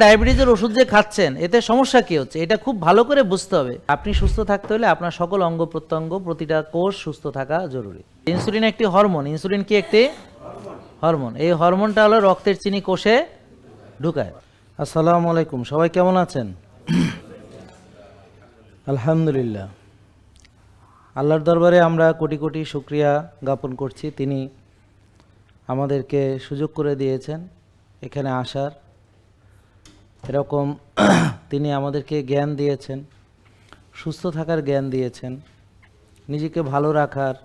ডায়াবেটিসের ওষুধ যে খাচ্ছেন এতে সমস্যা কি হচ্ছে এটা খুব ভালো করে বুঝতে হবে। আপনি সুস্থ থাকতে হলে আপনার সকল অঙ্গ প্রত্যঙ্গ প্রতিটা কোষ সুস্থ থাকা জরুরি। ইনসুলিন একটি হরমোন। ইনসুলিন কি একটি হরমোন? এই হরমোনটা হলো রক্তের চিনি কোষে ঢুকায়। আসসালামু আলাইকুম, সবাই কেমন আছেন? আলহামদুলিল্লাহ, আল্লাহর দরবারে আমরা কোটি কোটি শুকরিয়া জ্ঞাপন করছি। তিনি আমাদেরকে সুযোগ করে দিয়েছেন এখানে আসার, এরকম তিনি আমাদেরকে জ্ঞান দিয়েছেন, সুস্থ থাকার জ্ঞান দিয়েছেন, নিজেকে ভালো রাখার।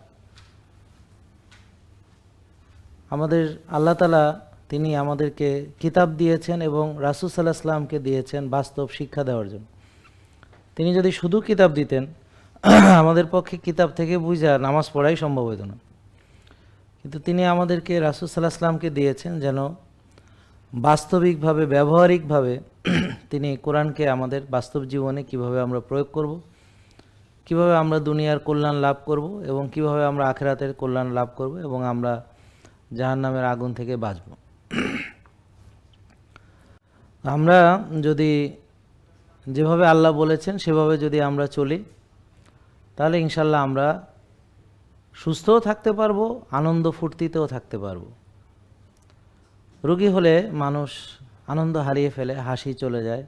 আমাদের আল্লাহ তাআলা তিনি আমাদেরকে কিতাব দিয়েছেন এবং রাসূল সাল্লাল্লাহু আলাইহি ওয়াসাল্লামকে দিয়েছেন বাস্তব শিক্ষা দেওয়ার জন্য। তিনি যদি শুধু কিতাব দিতেন আমাদের পক্ষে কিতাব থেকে বুঝা নামাজ পড়াই সম্ভব হতো না। কিন্তু তিনি আমাদেরকে রাসূল সাল্লাল্লাহু আলাইহি ওয়াসাল্লামকে দিয়েছেন যেন বাস্তবিকভাবে ব্যবহারিকভাবে তিনি কোরআনকে আমাদের বাস্তব জীবনে কিভাবে আমরা প্রয়োগ করব, কিভাবে আমরা দুনিয়ার কল্যাণ লাভ করব এবং কিভাবে আমরা আখিরাতের কল্যাণ লাভ করব এবং আমরা জাহান্নামের আগুন থেকে বাঁচব। আমরা যদি যেভাবে আল্লাহ বলেছেন সেভাবে যদি আমরা চলি তাহলে ইনশাল্লাহ আমরা সুস্থও থাকতে পারবো, আনন্দ ফুর্তিতেও থাকতে পারবো। রোগী হলে মানুষ আনন্দ হারিয়ে ফেলে, হাসি চলে যায়,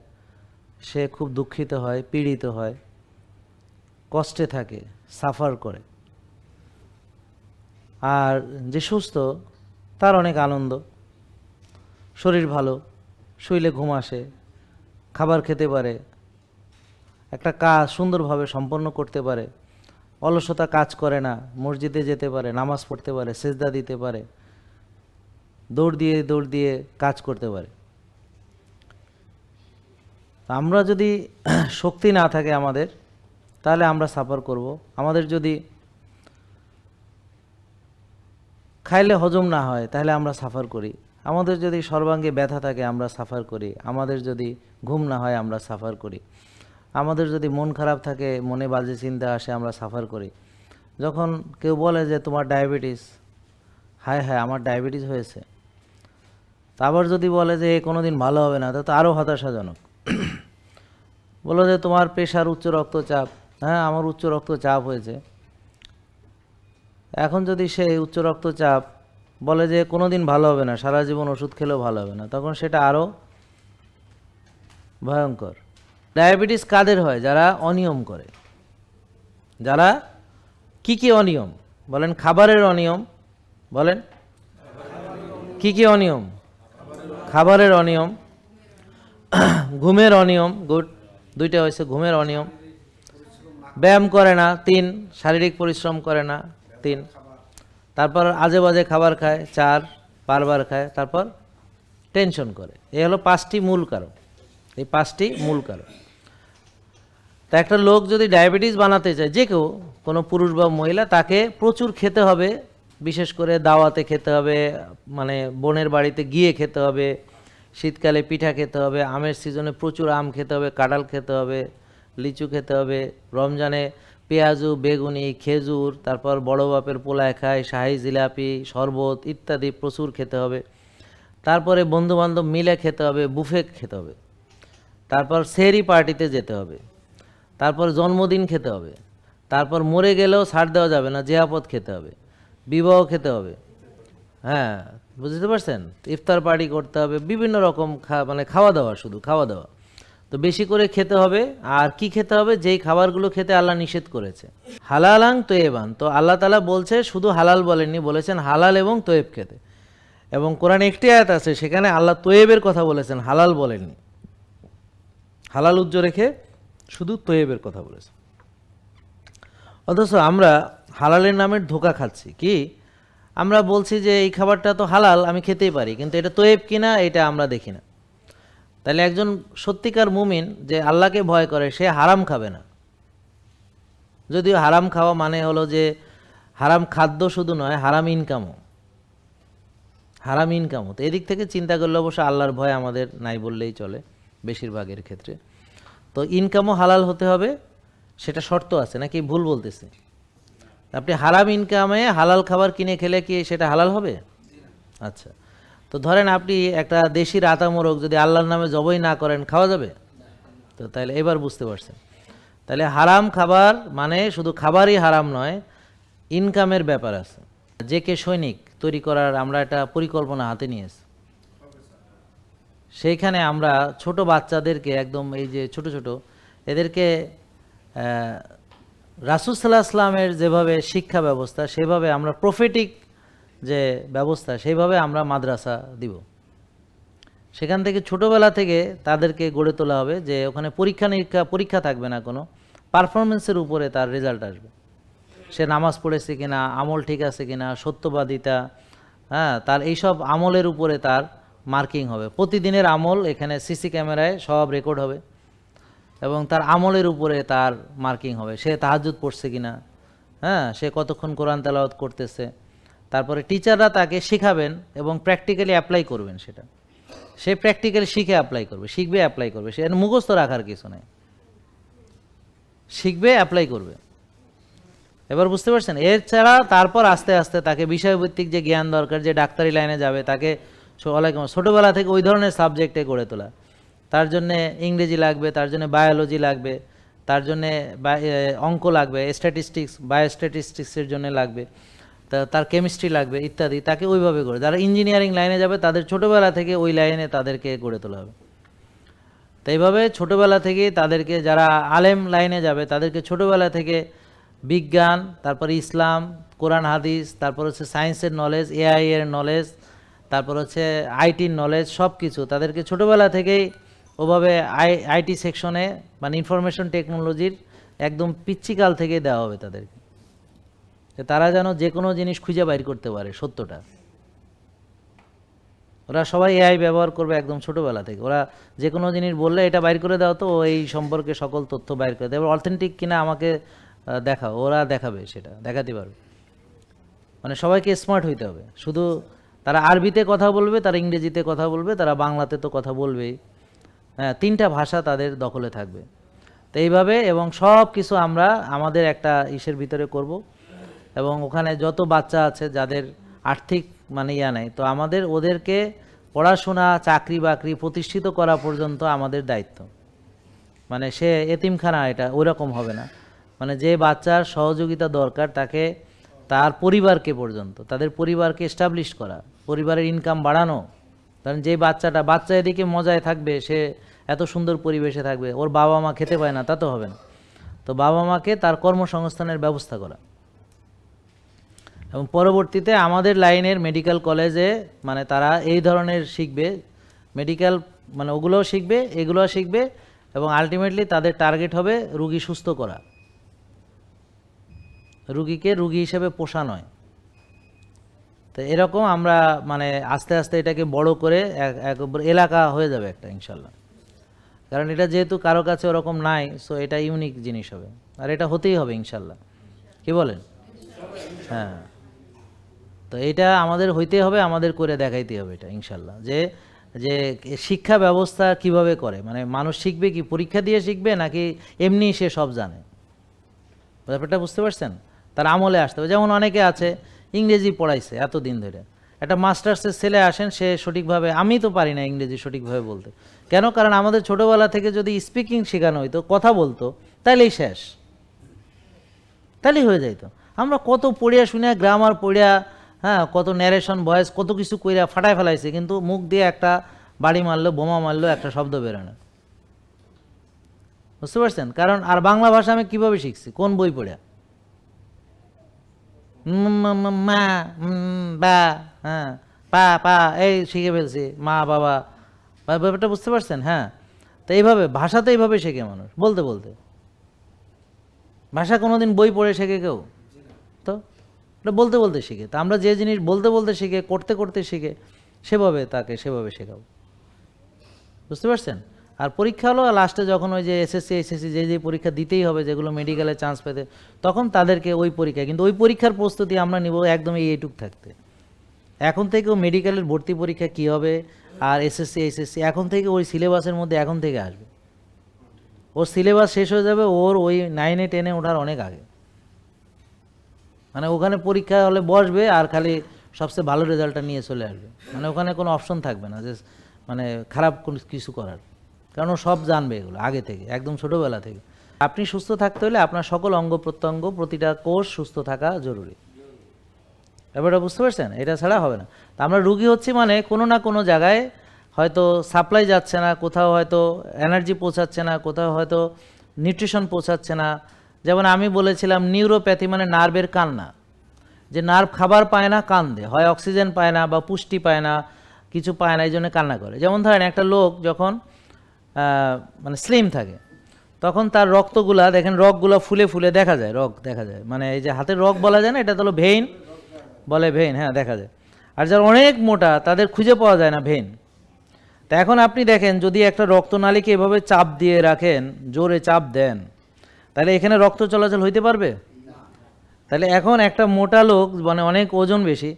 সে খুব দুঃখিত হয়, পীড়িত হয়, কষ্টে থাকে, সাফার করে। আর যে সুস্থ তার অনেক আনন্দ, শরীর ভালো, শুইলে ঘুম আসে, খাবার খেতে পারে, একটা কাজ সুন্দরভাবে সম্পন্ন করতে পারে, অলসতা কাজ করে না, মসজিদে যেতে পারে, নামাজ পড়তে পারে, সেজদা দিতে পারে, দৌড় দিয়ে কাজ করতে পারে। আমরা যদি শক্তি না থাকে আমাদের, তাহলে আমরা সাফার করব। আমাদের যদি খাইলে হজম না হয় তাহলে আমরা সাফার করি। আমাদের যদি সর্বাঙ্গে ব্যথা থাকে আমরা সাফার করি। আমাদের যদি ঘুম না হয় আমরা সাফার করি। আমাদের যদি মন খারাপ থাকে, মনে বাজে চিন্তা আসে, আমরা সাফার করি। যখন কেউ বলে যে তোমার ডায়াবেটিস, হায় হায় আমার ডায়াবেটিস হয়েছে, আবার যদি বলে যে কোনোদিন ভালো হবে না, তো আরও হতাশাজনক। বলো যে তোমার প্রেশার, উচ্চ রক্তচাপ, হ্যাঁ আমার উচ্চ রক্তচাপ হয়েছে। এখন যদি সে উচ্চ রক্তচাপ বলে যে কোনোদিন ভালো হবে না, সারা জীবন ওষুধ খেলেও ভালো হবে না, তখন সেটা আরও ভয়ঙ্কর। ডায়াবেটিস কাদের হয়? যারা অনিয়ম করে। যারা কি অনিয়ম বলেন? খাবারের অনিয়ম বলেন। কি অনিয়ম? খাবারের অনিয়ম, ঘুমের অনিয়ম, গুড, দুইটা হয়েছে। ঘুমের অনিয়ম, ব্যায়াম করে না 3, শারীরিক পরিশ্রম করে না 3, তারপর আজে বাজে খাবার খায় 4, বারবার খায়, তারপর টেনশন করে। এই হলো 5টি মূল কারণ। এই 5টি মূল কারণ। তা একটা লোক যদি ডায়াবেটিস বানাতে চায়, যে কেউ, কোনো পুরুষ বা মহিলা, তাকে প্রচুর খেতে হবে। বিশেষ করে দাওয়াতে খেতে হবে, মানে বোনের বাড়িতে গিয়ে খেতে হবে, শীতকালে পিঠা খেতে হবে, আমের সিজনে প্রচুর আম খেতে হবে, কাঁঠাল খেতে হবে, লিচু খেতে হবে, রমজানে পেঁয়াজু, বেগুনি, খেজুর, তারপর বড় বাপের পোলায় খায়, শাহি জিলাপি, শরবত ইত্যাদি প্রচুর খেতে হবে। তারপরে বন্ধুবান্ধব মিলে খেতে হবে, বুফে খেতে হবে, তারপর সেহরি পার্টিতে যেতে হবে, তারপর জন্মদিন খেতে হবে, তারপর মরে গেলেও ছাড় দেওয়া যাবে না, জিয়াপদ খেতে হবে, বিবাহ খেতে হবে, হ্যাঁ বুঝতে পারছেন, ইফতার পার্টি করতে হবে, বিভিন্ন রকম মানে খাওয়া দাওয়া, শুধু খাওয়া দাওয়া। তো বেশি করে খেতে হবে। আর কি খেতে হবে? যেই খাবারগুলো খেতে আল্লাহ নিষেধ করেছে, হালালাং তয়েবান। তো আল্লাহ তাআলা বলছে, শুধু হালাল বলেননি, বলেছেন হালাল এবং তয়েব খেতে। এবং কোরআনে একটি আয়াত আছে সেখানে আল্লাহ তয়েবের কথা বলেছেন, হালাল বলেননি। হালাল উজ্জ্ব রেখে শুধু তয়েবের কথা বলেছে। অথচ আমরা হালালের নামের ধোঁকা খাচ্ছি। কি? আমরা বলছি যে এই খাবারটা তো হালাল, আমি খেতেই পারি, কিন্তু এটা তয়েব কিনা এটা আমরা দেখি না। তাহলে একজন সত্যিকার মুমিন যে আল্লাহকে ভয় করে, সে হারাম খাবে না। যদিও হারাম খাওয়া মানে হলো যে হারাম খাদ্য শুধু নয়, হারাম ইনকামও। হারাম ইনকামও। তো এদিক থেকে চিন্তা করলে অবশ্য আল্লাহর ভয় আমাদের নাই বললেই চলে বেশিরভাগের ক্ষেত্রে। তো ইনকামও হালাল হতে হবে, সেটা শর্ত আছে, নাকি ভুল বলতেছি? আপনি হারাম ইনকামে হালাল খাবার কিনে খেলে কি সেটা হালাল হবে? আচ্ছা, তো ধরেন আপনি একটা দেশি রাতা মোরগ যদি আল্লাহর নামে জবাই না করেন, খাওয়া যাবে? তো তাহলে এবার বুঝতে পারছেন। তাহলে হারাম খাবার মানে শুধু খাবারই হারাম নয়, ইনকামের ব্যাপার আছে। যে কে সৈনিক তৈরি করার আমরা একটা পরিকল্পনা হাতে নিয়েছি। সেইখানে আমরা ছোট বাচ্চাদেরকে একদম এই যে ছোট ছোট এদেরকে রাসূল সাল্লাল্লাহু আলাইহি ওয়াসাল্লামের যেভাবে শিক্ষা ব্যবস্থা সেভাবে আমরা প্রফেটিক যে ব্যবস্থা সেইভাবে আমরা মাদ্রাসা দিব। সেখান থেকে ছোটোবেলা থেকে তাদেরকে গড়ে তোলা হবে যে ওখানে পরীক্ষা থাকবে না, কোনো পারফরমেন্সের উপরে তার রেজাল্ট আসবে। সে নামাজ পড়েছে কিনা, আমল ঠিক আছে কিনা, সত্যবাদিতা, হ্যাঁ, তার এইসব আমলের উপরে তার মার্কিং হবে। প্রতিদিনের আমল এখানে সিসি ক্যামেরায় সব রেকর্ড হবে এবং তার আমলের উপরে তার মার্কিং হবে। সে তাহাজ্জুদ পড়ছে কিনা, হ্যাঁ, সে কতক্ষণ কোরআন তেলাওয়াত করতেছে। তারপরে টিচাররা তাকে শেখাবেন এবং প্র্যাকটিক্যালি অ্যাপ্লাই করবেন। সেটা সে প্র্যাকটিক্যালি শিখে অ্যাপ্লাই করবে, শিখবে অ্যাপ্লাই করবে। সে মুখস্থ রাখার কিছু নেই, শিখবে অ্যাপ্লাই করবে। এবার বুঝতে পারছেন? এর ছাড়া তারপর আস্তে আস্তে তাকে বিষয়ভিত্তিক যে জ্ঞান দরকার, যে ডাক্তারি লাইনে যাবে, তাকে ছোটোবেলা থেকে ওই ধরনের সাবজেক্টে গড়ে তোলা। তার জন্যে ইংরেজি লাগবে, তার জন্য বায়োলজি লাগবে, তার জন্যে অঙ্ক লাগবে, বায়োস্ট্যাটিস্টিক্সের জন্য লাগবে, তার কেমিস্ট্রি লাগবে ইত্যাদি। তাকে ওইভাবে করে, যারা ইঞ্জিনিয়ারিং লাইনে যাবে তাদের ছোটোবেলা থেকে ওই লাইনে তাদেরকে গড়ে তোলা হবে। তো এইভাবে ছোটোবেলা থেকে তাদেরকে, যারা আলেম লাইনে যাবে তাদেরকে ছোটোবেলা থেকে বিজ্ঞান, তারপরে ইসলাম, কোরআন হাদিস, তারপর হচ্ছে সায়েন্সের নলেজ, এআই এর নলেজ, তারপর হচ্ছে আইটির নলেজ, সব কিছু তাদেরকে ছোটোবেলা থেকেই ওভাবে আইটি সেকশনে মানে ইনফরমেশন টেকনোলজির একদম পিচ্চিকাল থেকে দেওয়া হবে তাদেরকে, তারা যেন যে কোনো জিনিস খুঁজে বাইর করতে পারে সত্যটা। ওরা সবাই এআই ব্যবহার করবে একদম ছোটোবেলা থেকে। ওরা যে কোনো জিনিস বললে এটা বাইর করে দাও, তো এই সম্পর্কে সকল তথ্য বাইর করে দেবে। অথেন্টিক কিনা আমাকে দেখাও, ওরা দেখাবে, সেটা দেখাতে পারবে। মানে সবাইকে স্মার্ট হইতে হবে। শুধু তারা আরবিতে কথা বলবে, তারা ইংরেজিতে কথা বলবে, তারা বাংলাতে তো কথা বলবেই, হ্যাঁ, 3টা ভাষা তাদের দখলে থাকবে। তো এইভাবে এবং সব কিছু আমরা আমাদের একটা ইসের ভিতরে করব এবং ওখানে যত বাচ্চা আছে যাদের আর্থিক মানে নেই, তো আমাদের ওদেরকে পড়াশোনা, চাকরি বাকরি প্রতিষ্ঠিত করা পর্যন্ত আমাদের দায়িত্ব। মানে সে এতিমখানা, এটা ওইরকম হবে না। মানে যে বাচ্চার সহযোগিতা দরকার তাকে, তার পরিবারকে পর্যন্ত, তাদের পরিবারকে এস্টাবলিশ করা, পরিবারের ইনকাম বাড়ানো। কারণ যে বাচ্চা এদিকে মজায় থাকবে, সে এত সুন্দর পরিবেশে থাকবে, ওর বাবা মা খেতে পায় না, তা তো হবে না। তো বাবা মাকে তার কর্মসংস্থানের ব্যবস্থা করা। এবং পরবর্তীতে আমাদের লাইনের মেডিকেল কলেজে মানে তারা এই ধরনের শিখবে, মেডিকেল মানে ওগুলোও শিখবে, এগুলোও শিখবে এবং আলটিমেটলি তাদের টার্গেট হবে রুগী সুস্থ করা, রুগীকে রুগী হিসেবে পোষা নয়। তো এরকম আমরা মানে আস্তে আস্তে এটাকে বড় করে একবার এলাকা হয়ে যাবে একটা, ইনশাল্লাহ। কারণ এটা যেহেতু কারো কাছে ওরকম নাই, সো এটা ইউনিক জিনিস হবে, আর এটা হতেই হবে ইনশাল্লাহ। কি বলেন? হ্যাঁ, তো এটা আমাদের হইতে হবে, আমাদের করে দেখাইতে হবে এটা ইনশাল্লাহ। যে যে শিক্ষা ব্যবস্থা কিভাবে করে, মানে মানুষ শিখবে কি পরীক্ষা দিয়ে শিখবে নাকি এমনি সে সব জানে, ব্যাপারটা বুঝতে পারছেন? তার আমলে আসতে হবে। যেমন অনেকে আছে ইংরেজি পড়াইছে এতদিন ধরে, একটা মাস্টার্সের ছেলে আসেন, সে সঠিকভাবে, আমি তো পারি না ইংরেজি সঠিকভাবে বলতে। কেন? কারণ আমাদের ছোটোবেলা থেকে যদি স্পিকিং শেখানো হইতো, কথা বলতো, তাইলেই শেষ, তাইলেই হয়ে যাইতো। আমরা কত পড়িয়া শুনিয়া, গ্রামার পড়িয়া, হ্যাঁ, কত ন্যারেশন ভয়েস, কত কিছু কইরা ফাটায় ফেলাইছে, কিন্তু মুখ দিয়ে একটা বাড়ি মারলো, বোমা মারলো, একটা শব্দ বেরোয় না। বুঝতে পারছেন? কারণ আর বাংলা ভাষা আমি কীভাবে শিখছি? কোন বই পড়ে? মা, বা, হ্যাঁ, পা পা, এই শিখে ফেলছি, মা বাবা, ব্যাপারটা বুঝতে পারছেন? হ্যাঁ, তো এইভাবে ভাষা তো এইভাবে শেখে মানুষ, বলতে বলতে। ভাষা কোনোদিন বই পড়ে শেখে কেউ? তো এটা বলতে বলতে শিখে। তা আমরা যে জিনিস বলতে বলতে শিখে, করতে করতে শিখে, সেভাবে তাকে সেভাবে শেখাবো। বুঝতে পারছেন? আর পরীক্ষা হলো লাস্টে, যখন ওই যে এসএসসি এইচএসসি যে পরীক্ষা দিতেই হবে, যেগুলো মেডিকেলে চান্স পেতে, তখন তাদেরকে ওই পরীক্ষা, কিন্তু ওই পরীক্ষার প্রস্তুতি আমরা নিব একদমই এইটুক থাকতে। এখন থেকেও মেডিকেলের ভর্তি পরীক্ষা কী হবে আর এসএসসি এইচএসসি এখন থেকে ওই সিলেবাসের মধ্যে এখন থেকে আসবে। ওর সিলেবাস শেষ হয়ে যাবে ওর ওই 9-এ 10-এ ওঠার অনেক আগে। মানে ওখানে পরীক্ষা হলে বসবে আর খালি সবচেয়ে ভালো রেজাল্টটা নিয়ে চলে আসবে, মানে ওখানে কোনো অপশন থাকবে না যে মানে খারাপ কোনো কিছু করার, কারণ ও সব জানবে এগুলো আগে থেকে, একদম ছোটোবেলা থেকে। আপনি সুস্থ থাকতে হলে আপনার সকল অঙ্গ প্রত্যঙ্গ, প্রতিটা কোষ সুস্থ থাকা জরুরি। ব্যাপারটা বুঝতে পারছেন? এটা ছাড়া হবে না। তা আমরা রুগী হচ্ছি মানে কোনো না কোনো জায়গায় হয়তো সাপ্লাই যাচ্ছে না, কোথাও হয়তো এনার্জি পৌঁছাচ্ছে না, কোথাও হয়তো নিউট্রিশন পৌঁছাচ্ছে না। যেমন আমি বলেছিলাম নিউরোপ্যাথি মানে নার্ভের কান্না, যে নার্ভ খাবার পায় না, কান্দে, হয় অক্সিজেন পায় না বা পুষ্টি পায় না, কিছু পায় না, এই জন্য কান্না করে। যেমন ধরেন একটা লোক যখন মানে স্লিম থাকে তখন তার রক্তগুলা দেখেন, রগগুলো ফুলে ফুলে দেখা যায়, রগ দেখা যায়, মানে এই যে হাতের রগ বলা যায় না, এটা তো হলো ভেইন বলে, ভেইন, হ্যাঁ দেখা যায়। আর যারা অনেক মোটা তাদের খুঁজে পাওয়া যায় না ভেইন। তা এখন আপনি দেখেন যদি একটা রক্তনালীকে এভাবে চাপ দিয়ে রাখেন, জোরে চাপ দেন, তাহলে এখানে রক্ত চলাচল হইতে পারবে? তাহলে এখন একটা মোটা লোক মানে অনেক ওজন বেশি,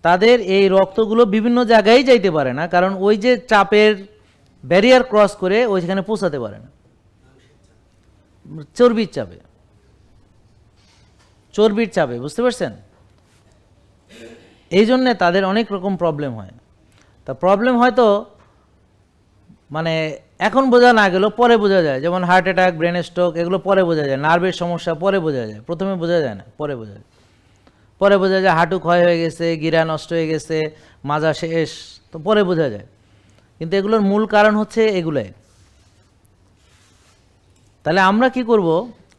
তাদের এই রক্তগুলো বিভিন্ন জায়গায় যাইতে পারে না, কারণ ওই যে চাপের ব্যারিয়ার ক্রস করে ওইখানে পৌঁছাতে পারে না, চর্বির চাপে, চর্বির চাপে, বুঝতে পারছেন? এই জন্যে তাদের অনেক রকম প্রবলেম হয়। তা প্রবলেম হয়তো মানে এখন বোঝা না গেলেও পরে বোঝা যায়, যেমন হার্ট অ্যাটাক, ব্রেন স্ট্রোক, এগুলো পরে বোঝা যায়। নার্ভের সমস্যা পরে বোঝা যায়, প্রথমে বোঝা যায় না, পরে বোঝা যায়। পরে বোঝা যায় হাঁটু ক্ষয় হয়ে গেছে, গিরা নষ্ট হয়ে গেছে, মাজা শেষ, তো পরে বোঝা যায়। কিন্তু এগুলোর মূল কারণ হচ্ছে এগুলাই। তাহলে আমরা কি করব?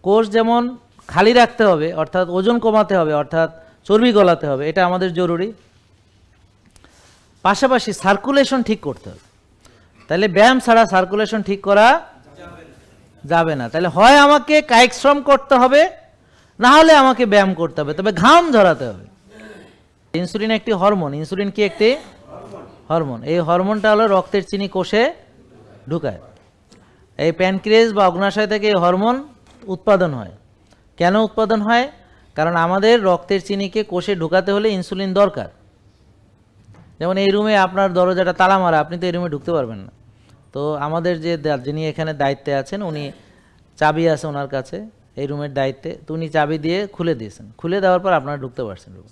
কোষ যেমন খালি রাখতে হবে, অর্থাৎ ওজন কমাতে হবে, অর্থাৎ চর্বি গলাতে হবে, এটা আমাদের জরুরি। পাশাপাশি সার্কুলেশন ঠিক করতে হবে। তাহলে ব্যায়াম ছাড়া সার্কুলেশন ঠিক করা যাবে না। তাহলে হয় আমাকে কায়িক শ্রম করতে হবে, না হলে আমাকে ব্যায়াম করতে হবে, তবে ঘাম ঝরাতে হবে। ইনসুলিন একটি হরমোন। ইনসুলিন কি একটি হরমোন? এই হরমোনটা হলো রক্তের চিনি কোষে ঢুকায়। এই প্যানক্রিয়াস বা অগ্নাশয় থেকে এই হরমোন উৎপাদন হয়। কেন উৎপাদন হয়? কারণ আমাদের রক্তের চিনিকে কোষে ঢুকাতে হলে ইনসুলিন দরকার। যেমন এই রুমে আপনার দরজাটা তালা মারা, আপনি তো এই রুমে ঢুকতে পারবেন না। তো আমাদের যিনি এখানে দায়িত্বে আছেন, উনি চাবি আছে ওনার কাছে এই রুমের দায়িত্বে, তো উনি চাবি দিয়ে খুলে দিয়েছেন, খুলে দেওয়ার পর আপনারা ঢুকতে পারছেন রুমে।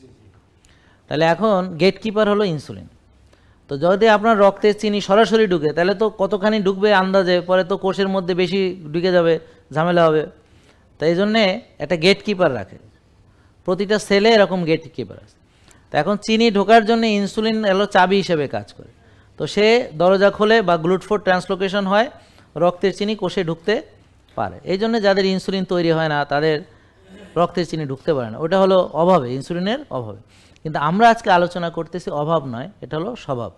তাহলে এখন গেটকিপার হলো ইনসুলিন। তো যদি আপনার রক্তের চিনি সরাসরি ঢুকে তাহলে তো কতখানি ঢুকবে আন্দাজে, পরে তো কোষের মধ্যে বেশি ঢুকে যাবে, ঝামেলা হবে। তাই এই জন্যে একটা গেটকিপার রাখে, প্রতিটা সেলে এরকম গেটকিপার আছে। তো এখন চিনি ঢোকার জন্য ইনসুলিন এলো চাবি হিসেবে কাজ করে। তো সে দরজা খোলে বা গ্লুট4 ট্রান্সলোকেশন হয়, রক্তের চিনি কোষে ঢুকতে পারে। এই জন্য যাদের ইনসুলিন তৈরি হয় না তাদের রক্তের চিনি ঢুকতে পারে না, ওটা হলো অভাবে, ইনসুলিনের অভাবে। কিন্তু আমরা আজকে আলোচনা করতেছি অভাব নয়, এটা হলো স্বভাব।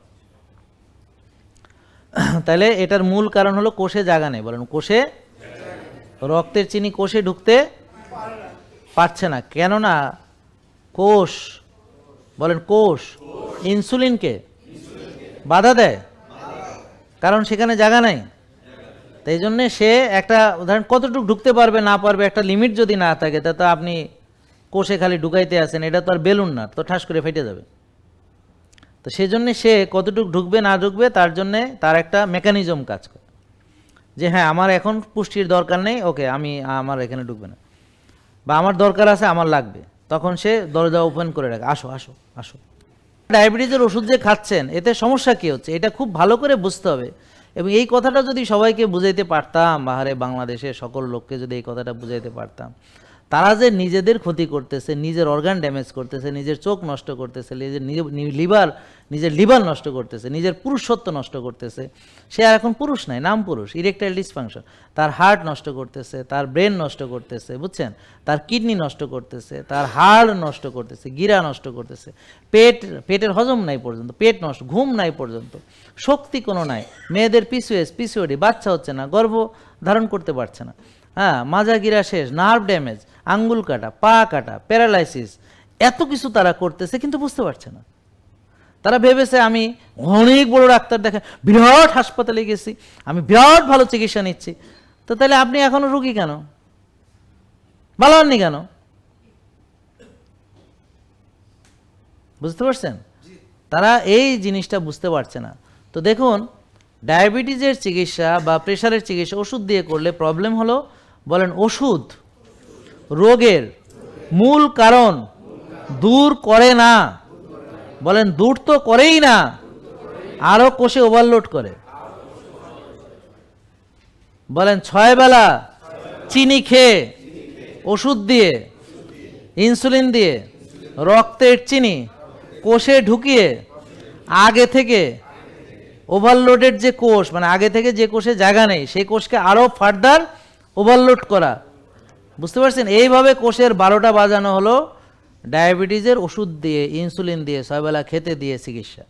তাহলে এটার মূল কারণ হলো কোষে জায়গা নেই। বলেন, কোষে রক্তের চিনি কোষে ঢুকতে পারছে না। কেননা কোষ, বলেন কোষ ইনসুলিনকে বাধা দেয়, কারণ সেখানে জায়গা নাই। তাই জন্যে সে একটা ধরেন কতটুকু ঢুকতে পারবে না পারবে একটা লিমিট যদি না থাকে, তা তো আপনি কোষে খালি ঢুকাইতে আছেন, এটা তো আর বেলুন না, তো ঠাস করে ফেটে যাবে। তো সেই জন্যে সে কতটুকু ঢুকবে না ঢুকবে তার জন্যে তার একটা মেকানিজম কাজ করে, যে হ্যাঁ আমার এখন পুষ্টির দরকার নেই, ওকে আমার এখানে ঢুকবে না, বা আমার দরকার আছে, আমার লাগবে, তখন সে দরজা ওপেন করে রাখে, আসো আসো আসো। ডায়াবেটিসের ওষুধ যে খাচ্ছেন এতে সমস্যা কী হচ্ছে এটা খুব ভালো করে বুঝতে হবে। এবং এই কথাটা যদি সবাইকে বুঝাইতে পারতাম, বাহারে বাংলাদেশের সকল লোককে যদি এই কথাটা বুঝাইতে পারতাম, তারা যে নিজেদের ক্ষতি করতেছে, নিজের অর্গান ড্যামেজ করতেছে, নিজের চোখ নষ্ট করতেছে, নিজের লিভার নষ্ট করতেছে, নিজের পুরুষত্ব নষ্ট করতেছে, সে আর এখন পুরুষ নাই, নাম পুরুষ, ইরেকটাইল ডিসফাংশন, তার হার্ট নষ্ট করতেছে, তার ব্রেন নষ্ট করতেছে, বুঝছেন, তার কিডনি নষ্ট করতেছে, তার হাড় নষ্ট করতেছে, গিরা নষ্ট করতেছে, পেটের হজম নাই পর্যন্ত, পেট নষ্ট, ঘুম নাই পর্যন্ত, শক্তি কোনো নাই, মেয়েদের পিসিওডি, বাচ্চা হচ্ছে না, গর্ভ ধারণ করতে পারছে না, হ্যাঁ, মাজা গিরা শেষ, নার্ভ ড্যামেজ, আঙ্গুল কাটা, পা কাটা, প্যারালাইসিস, এত কিছু তারা করতেছে কিন্তু বুঝতে পারছে না। তারা ভেবেছে আমি অনেক বড় ডাক্তার দেখে, বিরাট হাসপাতালে গেছি, আমি বিরাট ভালো চিকিৎসা নিচ্ছি। তো তাহলে আপনি এখনো রুগী কেন, ভালো হননি কেন? বুঝতে পারছেন? তারা এই জিনিসটা বুঝতে পারছে না। তো দেখুন, ডায়াবেটিসের চিকিৎসা বা প্রেশারের চিকিৎসা ওষুধ দিয়ে করলে প্রবলেম হলো, বলেন ওষুধ রোগের মূল কারণ দূর করে না, বলেন দূর তো করেই না, আরো কোষে ওভারলোড করে। বলেন 6 বেলা চিনি খেয়ে, ওষুধ দিয়ে, ইনসুলিন দিয়ে, রক্তের চিনি কোষে ঢুকিয়ে আগে থেকে ওভারলোডেড যে কোষ, মানে আগে থেকে যে কোষে জায়গা নেই সেই কোষকে আরো ফার্দার ওভারলোড করা। বুঝতে পারছেন? এইভাবে কোষের 12টা বাজানো হলো ডায়াবেটিসের ওষুধ দিয়ে, ইনসুলিন দিয়ে, 6 বেলা খেতে দিয়ে চিকিৎসা।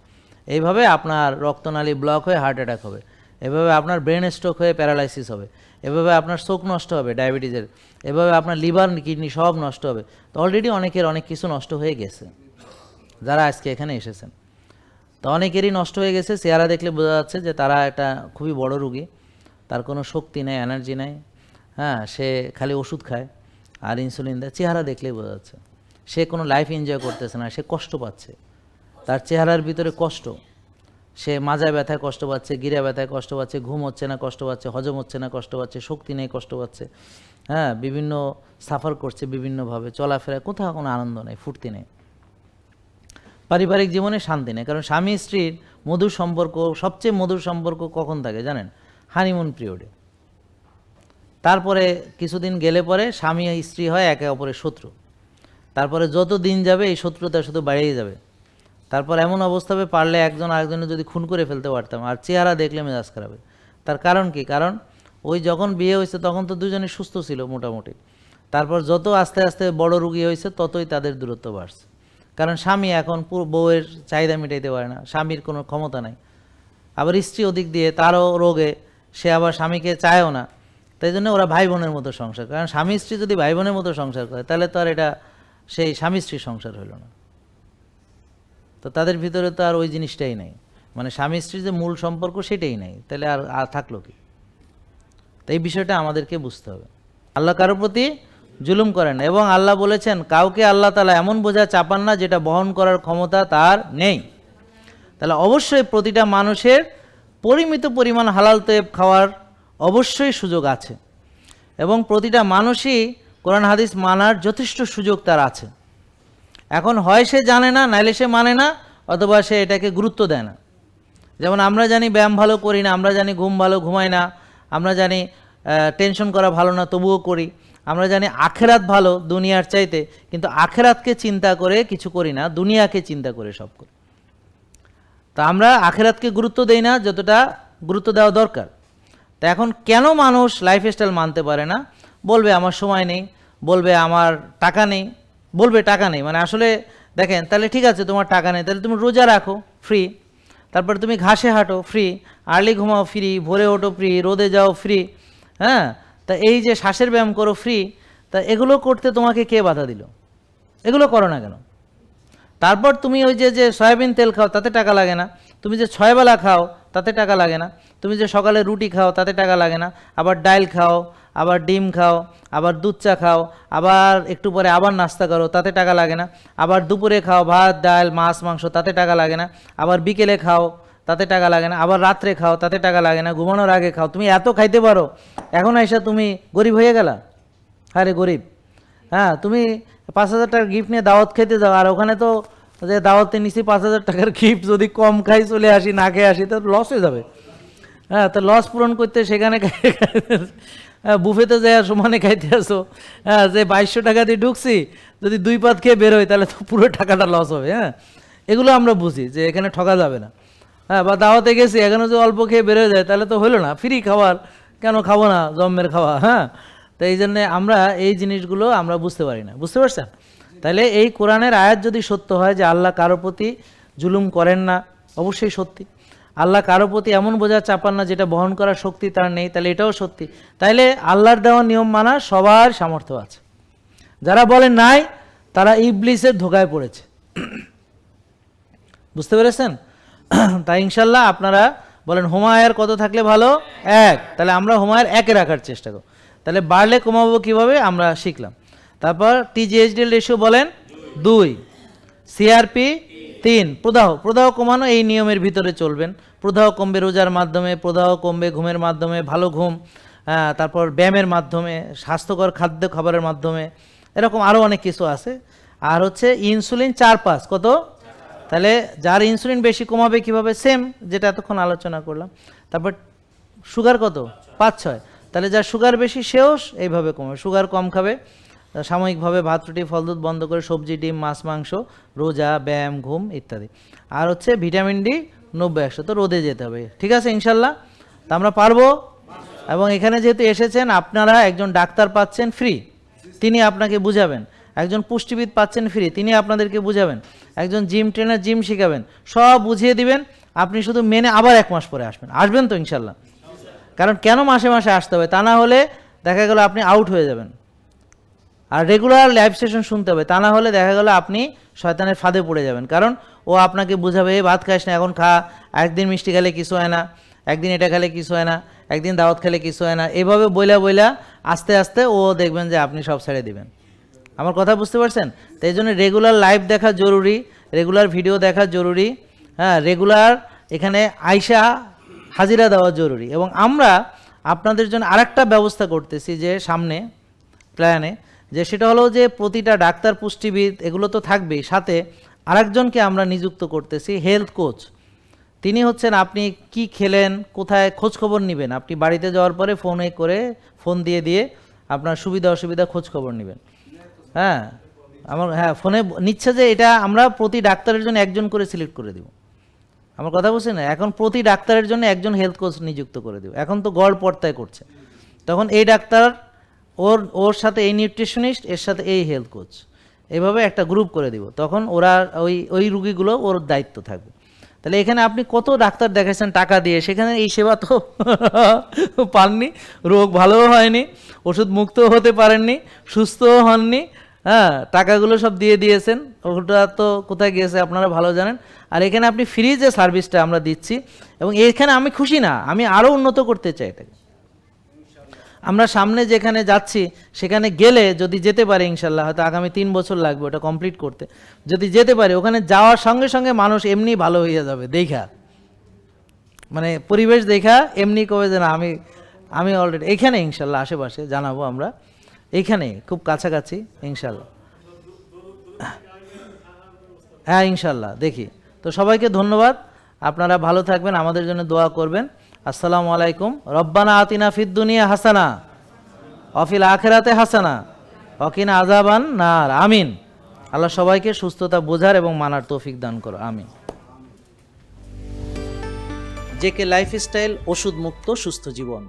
এইভাবে আপনার রক্তনালী ব্লক হয়ে হার্ট অ্যাটাক হবে, এভাবে আপনার ব্রেন স্ট্রোক হয়ে প্যারালাইসিস হবে, এভাবে আপনার চোখ নষ্ট হবে ডায়াবেটিসের, এভাবে আপনার লিভার কিডনি সব নষ্ট হবে। তো অলরেডি অনেকের অনেক কিছু নষ্ট হয়ে গেছে যারা আজকে এখানে এসেছেন। তো অনেকেরই নষ্ট হয়ে গেছে, চেহারা দেখলে বোঝা যাচ্ছে যে তারা একটা খুবই বড় রুগী, তার কোনো শক্তি নেই, এনার্জি নেই, হ্যাঁ, সে খালি ওষুধ খায় আর ইনসুলিন দেয়, চেহারা দেখলেই বোঝা যাচ্ছে। সে কোনো লাইফ এনজয় করতেছে না, সে কষ্ট পাচ্ছে, তার চেহারার ভিতরে কষ্ট, সে মাজা ব্যথায় কষ্ট পাচ্ছে, গিরা ব্যথায় কষ্ট পাচ্ছে, ঘুম হচ্ছে না কষ্ট পাচ্ছে, হজম হচ্ছে না কষ্ট পাচ্ছে, শক্তি নেই কষ্ট পাচ্ছে, হ্যাঁ, বিভিন্ন সাফার করছে বিভিন্নভাবে, চলাফেরায় কোথাও কোনো আনন্দ নেই, ফুর্তি নেই, পারিবারিক জীবনে শান্তি নেই। কারণ স্বামী স্ত্রীর মধুর সম্পর্ক, সবচেয়ে মধুর সম্পর্ক কখন থাকে জানেন? হানিমুন পিরিয়ডে। তারপরে কিছুদিন গেলে পরে স্বামী স্ত্রী হয় একে অপরের শত্রু। তারপরে যত দিন যাবে এই শত্রুতা শুধু বাড়িয়ে যাবে। তারপর এমন অবস্থা হবে পারলে একজন আরেকজনের যদি খুন করে ফেলতে পারতাম, আর চেহারা দেখলে মেজাজ খারাপ। তার কারণ কি? কারণ ওই যখন বিয়ে হয়েছে তখন তো দুজনে সুস্থ ছিল মোটামুটি, তারপর যত আস্তে আস্তে বড় রুগী হয়েছে ততই তাদের দূরত্ব বাড়ছে। কারণ স্বামী এখন বউয়ের চাহিদা মেটাইতে পারে না, স্বামীর কোনো ক্ষমতা নাই। আবার স্ত্রী ওদিক দিয়ে তারও রোগে, সে আবার স্বামীকে চায়ও না। তাই জন্য ওরা ভাই বোনের মতো সংসার, কারণ স্বামী স্ত্রী যদি ভাই বোনের মতো সংসার করে তাহলে তো আর এটা সেই স্বামী স্ত্রীর সংসার হইল না। তো তাদের ভিতরে তো আর ওই জিনিসটাই নেই, মানে স্বামী স্ত্রীর যে মূল সম্পর্ক সেটাই নেই, তাহলে আর থাকলো কি? তো এই বিষয়টা আমাদেরকে বুঝতে হবে। আল্লাহ কারোর প্রতি জুলুম করেন না, এবং আল্লাহ বলেছেন কাউকে আল্লাহ তাআলা এমন বোঝা চাপান না যেটা বহন করার ক্ষমতা তার নেই। তাহলে অবশ্যই প্রতিটা মানুষের পরিমিত পরিমাণ হালাল তৈব খাওয়ার অবশ্যই সুযোগ আছে, এবং প্রতিটা মানুষই কোরআন হাদিস মানার যথেষ্ট সুযোগ তার আছে। এখন হয় সে জানে না, নাইলে সে মানে না, অথবা সে এটাকে গুরুত্ব দেয় না। যেমন আমরা জানি ব্যায়াম ভালো করি না, আমরা জানি ঘুম ভালো ঘুমাই না, আমরা জানি টেনশন করা ভালো না তবুও করি, আমরা জানি আখেরাত ভালো দুনিয়ার চাইতে, কিন্তু আখেরাতকে চিন্তা করে কিছু করি না, দুনিয়াকে চিন্তা করে সব করি। তা আমরা আখেরাতকে গুরুত্ব দেই না যতটা গুরুত্ব দেওয়া দরকার। তা এখন কেন মানুষ লাইফস্টাইল মানতে পারে না? বলবে আমার সময় নেই, বলবে আমার টাকা নেই, বলবে টাকা নেই। মানে আসলে দেখেন, তাহলে ঠিক আছে তোমার টাকা নেই, তাহলে তুমি রোজা রাখো ফ্রি, তারপরে তুমি ঘাসে হাঁটো ফ্রি, আর্লি ঘুমাও ফ্রি, ভোরে ওঠো ফ্রি, রোদে যাও ফ্রি, হ্যাঁ, তা এই যে শ্বাসের ব্যায়াম করো ফ্রি, তা এগুলো করতে তোমাকে কে বাধা দিল? এগুলো করো না কেন? তারপর তুমি ওই যে সয়াবিন তেল খাও তাতে টাকা লাগে না, তুমি যে 6 বেলা খাও তাতে টাকা লাগে না, তুমি যে সকালে রুটি খাও তাতে টাকা লাগে না, আবার ডাল খাও, আবার ডিম খাও, আবার দুধ চা খাও, আবার একটু পরে আবার নাস্তা করো তাতে টাকা লাগে না, আবার দুপুরে খাও ভাত ডাল মাছ মাংস তাতে টাকা লাগে না, আবার বিকেলে খাও তাতে টাকা লাগে না, আবার রাত্রে খাও তাতে টাকা লাগে না, ঘুমানোর আগে খাও। তুমি এত খাইতে পারো, এখন এসে তুমি গরিব হয়ে গেলা? আরে গরিব, হ্যাঁ, তুমি 5,000 টাকার গিফট নিয়ে দাওয়াত খেতে যাও, আর ওখানে তো যে দাওয়াতে নিছি 5,000 টাকার গিফট, যদি কম খাই চলে আসি, না খেয়ে আসি, তো লস হয়ে যাবে। হ্যাঁ, তো লস পূরণ করতে সেখানে বুফেতে যাই সমানে খাইতে আসো, হ্যাঁ, যে 2200 টাকা দিয়ে ঢুকছি, যদি 2 পাত খেয়ে বেরোয় তাহলে তো পুরো টাকাটা লস হবে। হ্যাঁ, এগুলো আমরা বুঝি যে এখানে ঠকা যাবে না। হ্যাঁ, বা দাওয়াতে গেছি এখানে যদি অল্প খেয়ে বেরোয় যায় তাহলে তো হলো না, ফ্রি খাবার কেন খাবো না, জম্মের খাওয়া। হ্যাঁ, তো এই জন্যে আমরা এই জিনিসগুলো আমরা বুঝতে পারি না। বুঝতে পারছেন? তাহলে এই কোরআনের আয়াত যদি সত্য হয় যে আল্লাহ কারো প্রতি জুলুম করেন না, অবশ্যই সত্যি। আল্লাহ কারো প্রতি এমন বোঝা চাপান না যেটা বহন করার শক্তি তার নেই, তাহলে এটাও সত্যি। তাইলে আল্লাহর দেওয়া নিয়ম মানা সবার সামর্থ্য আছে। যারা বলে নাই তারা ইবলিসের ধোকায় পড়েছে। বুঝতে পেরেছেন? তাই ইনশাল্লাহ আপনারা বলেন হুমায়ের কত থাকলে ভালো? 1। তাহলে আমরা হুমায়ের 1-এ রাখার চেষ্টা করব। তাহলে বাড়লে কমাবো কিভাবে আমরা শিখলাম। তারপর টিজিএইচডিএল রেশিও বলেন 2, সিআরপি 3, প্রদাহ কমানো এই নিয়মের ভিতরে চলবেন। প্রদাহ কমবে রোজার মাধ্যমে, প্রদাহ কমবে ঘুমের মাধ্যমে, ভালো ঘুম, তারপর ব্যায়ামের মাধ্যমে, স্বাস্থ্যকর খাদ্য খাবারের মাধ্যমে, এরকম আরও অনেক কিছু আছে। আর হচ্ছে ইনসুলিন 4-5, কত? তাহলে যার ইনসুলিন বেশি কমাবে কিভাবে, সেম যেটা এতক্ষণ আলোচনা করলাম। তারপর সুগার কত, 5-6, তাহলে যার সুগার বেশি সেও এইভাবে কমাবে, সুগার কম খাবে, সাময়িকভাবে ভাত রুটি ফল দুধ বন্ধ করে সবজি ডিম মাছ মাংস, রোজা ব্যায়াম ঘুম ইত্যাদি। আর হচ্ছে ভিটামিন ডি 90-100, তো রোদে যেতে হবে, ঠিক আছে ইনশাল্লাহ। তা আমরা পারবো। এবং এখানে যেহেতু এসেছেন আপনারা একজন ডাক্তার পাচ্ছেন ফ্রি, তিনি আপনাকে বুঝাবেন, একজন পুষ্টিবিদ পাচ্ছেন ফ্রি, তিনি আপনাদেরকে বুঝাবেন, একজন জিম ট্রেনার জিম শিখাবেন, সব বুঝিয়ে দিবেন। আপনি শুধু মেনে আবার 1 মাস পরে আসবেন তো ইনশাল্লাহ। কারণ কেন মাসে মাসে আসতে হবে, তা না হলে দেখা গেল আপনি আউট হয়ে যাবেন। আর রেগুলার লাইভ সেশন শুনতে হবে, তা না হলে দেখা গেল আপনি শয়তানের ফাঁদে পড়ে যাবেন। কারণ ও আপনাকে বুঝাবে, ভাত খাইস না এখন খা, একদিন মিষ্টি খেলে কিছু হয় না, একদিন এটা খেলে কিছু হয় না, একদিন দাওয়াত খেলে কিছু হয় না, এভাবে বইলা আস্তে আস্তে ও দেখবেন যে আপনি সব ছেড়ে দিবেন। আমার কথা বুঝতে পারছেন? তো এই জন্য রেগুলার লাইভ দেখা জরুরি, রেগুলার ভিডিও দেখা জরুরি, হ্যাঁ, রেগুলার এখানে আইসা হাজিরা দেওয়া জরুরি। এবং আমরা আপনাদের জন্য আরেকটা ব্যবস্থা করতেছি যে সামনে প্ল্যানে, যে সেটা হলো যে প্রতিটা ডাক্তার পুষ্টিবিদ এগুলো তো থাকবেই, সাথে আরেকজনকে আমরা নিযুক্ত করতেছি হেলথ কোচ। তিনি হচ্ছেন আপনি কি খেলেন, কোথায় খোঁজ খবর নেবেন, আপনি বাড়িতে যাওয়ার পরে ফোন দিয়ে আপনার সুবিধা অসুবিধা খোঁজ খবর নেবেন। হ্যাঁ, ফোনে নিচ্ছে যে এটা আমরা প্রতি ডাক্তারের জন্য একজন করে সিলেক্ট করে দিব। আমার কথা বুঝছেন না? এখন প্রতি ডাক্তারের জন্য একজন হেলথ কোচ নিযুক্ত করে দিব। এখন তো গড় পর্তায় করছে, তখন এই ডাক্তার ওর সাথে এই নিউট্রিশনিস্ট, এর সাথে এই হেলথ কোচ, এভাবে একটা গ্রুপ করে দিব। তখন ওরা ওই রুগীগুলো ওর দায়িত্ব থাকবে। তাহলে এখানে আপনি কত ডাক্তার দেখাচ্ছেন টাকা দিয়ে, সেখানে এই সেবা তো পাননি, রোগ ভালোও হয়নি, ওষুধ মুক্তও হতে পারেননি, সুস্থও হননি, হ্যাঁ, টাকাগুলো সব দিয়ে দিয়েছেন, ওটা তো কোথায় গিয়েছে আপনারা ভালো জানেন। আর এখানে আপনি ফ্রি যে সার্ভিসটা আমরা দিচ্ছি, এবং এখানে আমি খুশি না, আমি আরও উন্নত করতে চাই এটাকে। আমরা সামনে যেখানে যাচ্ছি সেখানে গেলে যদি যেতে পারি ইনশাল্লাহ, হয়তো আগামী 3 বছর লাগবে ওটা কমপ্লিট করতে, যদি যেতে পারি ওখানে যাওয়ার সঙ্গে সঙ্গে মানুষ এমনি ভালো হয়ে যাবে দেখা, মানে পরিবেশ দেখা এমনি কবে যে না আমি অলরেডি এইখানে ইনশাল্লাহ আশেপাশে জানাবো আমরা, এইখানে খুব কাছাকাছি ইনশাল্লাহ। হ্যাঁ ইনশাল্লাহ দেখি। তো সবাইকে ধন্যবাদ, আপনারা ভালো থাকবেন, আমাদের জন্য দোয়া করবেন। আসসালামু আলাইকুম। রব্বানা আতিনা ফিদ দুনিয়া হাসানা অফিল আখিরাতে হাসানা ওয়াকিনা আযাবান নার। আমিন। আল্লাহ সবাইকে সুস্থতা বোঝার এবং মানার তৌফিক দান করো, আমিন। জেকে লাইফস্টাইল, ওষুধ মুক্ত সুস্থ জীবন।